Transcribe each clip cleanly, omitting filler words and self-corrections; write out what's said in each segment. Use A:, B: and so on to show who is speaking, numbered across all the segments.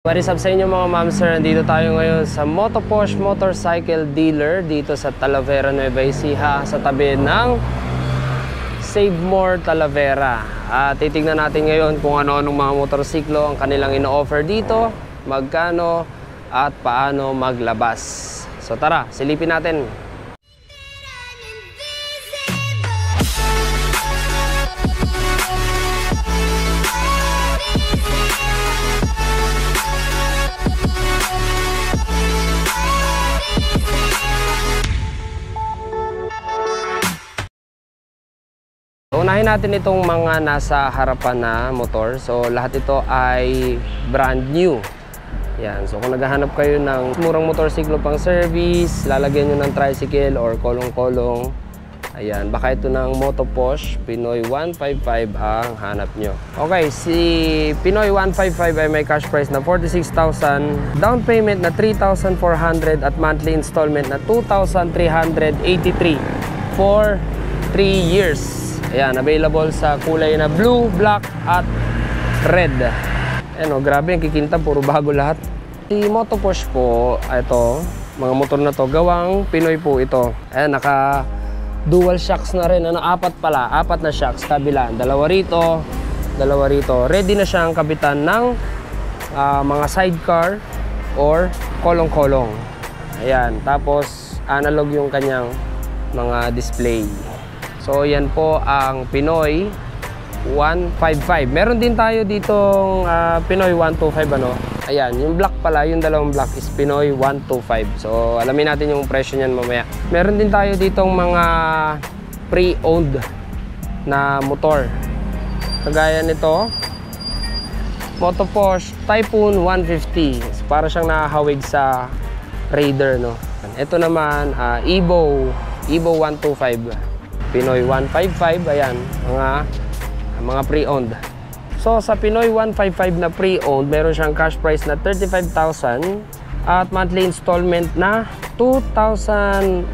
A: What is up sa inyo mga ma'am sir? Nandito tayo ngayon sa Motoposh Motorcycle Dealer dito sa Talavera, Nueva Ecija sa tabi ng Save More Talavera. At titignan natin ngayon kung ano-anong mga motorsiklo ang kanilang ino-offer dito, magkano at paano maglabas. So tara, silipin natin. Unahin natin itong mga nasa harapan na motor. So lahat ito ay brand new. Yan. So kung naghahanap kayo ng murang motorsiklo pang service, lalagyan nyo ng tricycle or kolong-kolong, ayan, baka ito ng Motoposh Pinoy 155 ang hanap nyo. Okay, si Pinoy 155 ay may cash price na 46,000, down payment na 3,400 at monthly installment na 2,383 for 3 years. Ayan, available sa kulay na blue, black, at red. Ayan o, grabe, ang kikinta, puro bago lahat. Si Motoposh po, ito, mga motor na to, gawang Pinoy po ito. Ayan, naka dual shocks na rin. Ano, apat na shocks, kabila. Dalawa rito. Ready na siyang kabitan ng mga sidecar or kolong-kolong. Ayan, tapos analog yung kanyang mga display. So yan po ang Pinoy 155. Meron din tayo ditong Pinoy 125 ano. Ayan, yung black pala, yung dalawang black is Pinoy 125. So alamin natin yung presyo niyan mamaya. Meron din tayo ditong mga pre-owned na motor. Kagaya nito, Motoposh Typhoon 150. So, para siyang nakahawig sa Raider, no. Ito naman Evo 125. Pinoy 155, ayan, mga pre-owned. So sa Pinoy 155 na pre-owned, meron siyang cash price na 35,000 at monthly installment na 2,150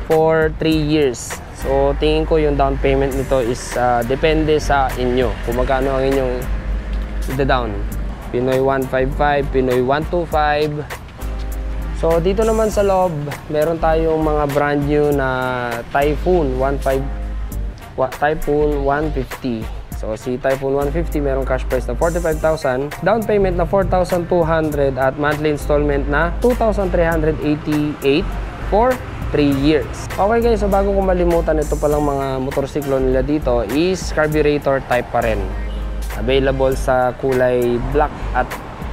A: for 3 years. So tingin ko yung down payment nito is depende sa inyo kung magkano ang inyong down. Pinoy 155, Pinoy 125. So dito naman sa loob, meron tayong mga brand new na Typhoon 150. So si Typhoon 150 merong cash price na 45,000, down payment na 4,200 at monthly installment na 2,388 for 3 years. Okay guys, so bago ko malimutan, ito palang mga motorsiklo nila dito is carburetor type pa rin. Available sa kulay black at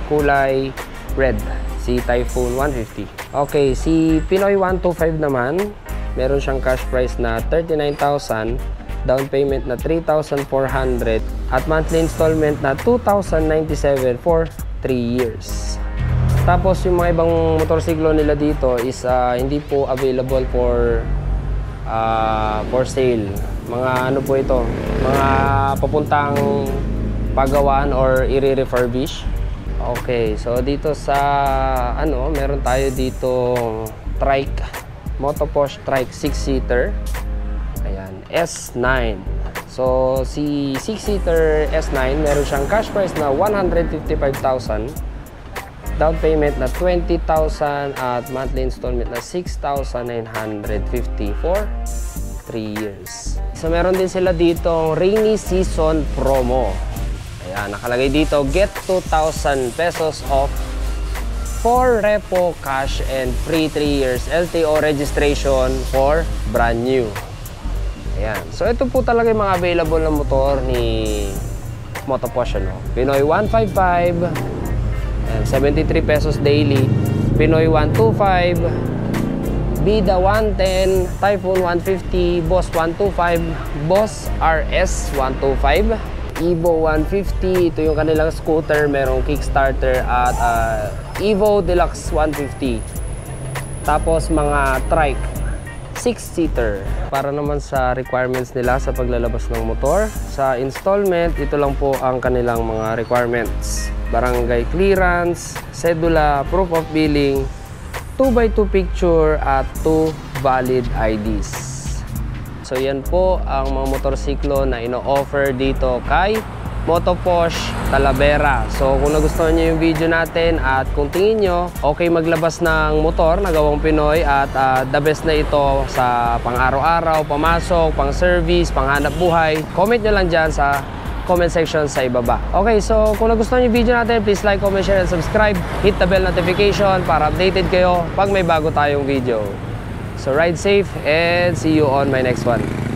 A: kulay red. Si Typhoon 150. Okay, si Pinoy 125 naman, meron siyang cash price na 39,000, down payment na 3,400 at monthly installment na 2,097 for 3 years. Tapos yung mga ibang motorsiklo nila dito is hindi po available for sale. Mga ano po ito, mga papuntang pagawaan or i-refurbish. Okay, so dito sa meron tayo dito trike, Motoposh Trike 6-seater. Ayan, S9. So si 6-seater S9 meron siyang cash price na 155,000, down payment na 20,000 at monthly installment na 6,950 for 3 years. So meron din sila ditong rainy season promo. Ayan, nakalagay dito, get 2,000 pesos off for repo cash and free 3 years LTO registration for brand new. Ayan, so ito po talaga yung mga available na motor ni Motoposh, ano? Pinoy 155, ayan, 73 pesos daily. Pinoy 125, Bida 110, Typhoon 150, Boss 125, Boss RS 125, Evo 150, ito yung kanilang scooter, merong Kickstarter at Evo Deluxe 150. Tapos mga trike 6-seater. Para naman sa requirements nila sa paglalabas ng motor, sa installment, ito lang po ang kanilang mga requirements. Barangay clearance, cedula, proof of billing, 2x2 picture at 2 valid IDs. So yan po ang mga motorsiklo na ino-offer dito kay Moto Posh Talavera. So kung nagustuhan nyo yung video natin at kung tingin nyo okay maglabas ng motor na gawang Pinoy at the best na ito sa pang araw-araw, pamasok, pang service, pang hanap buhay, comment nyo lang dyan sa comment section sa ibaba. Okay, so kung nagustuhan yung video natin, please like, comment, share, and subscribe. Hit the bell notification para updated kayo pag may bago tayong video. So ride safe and see you on my next one.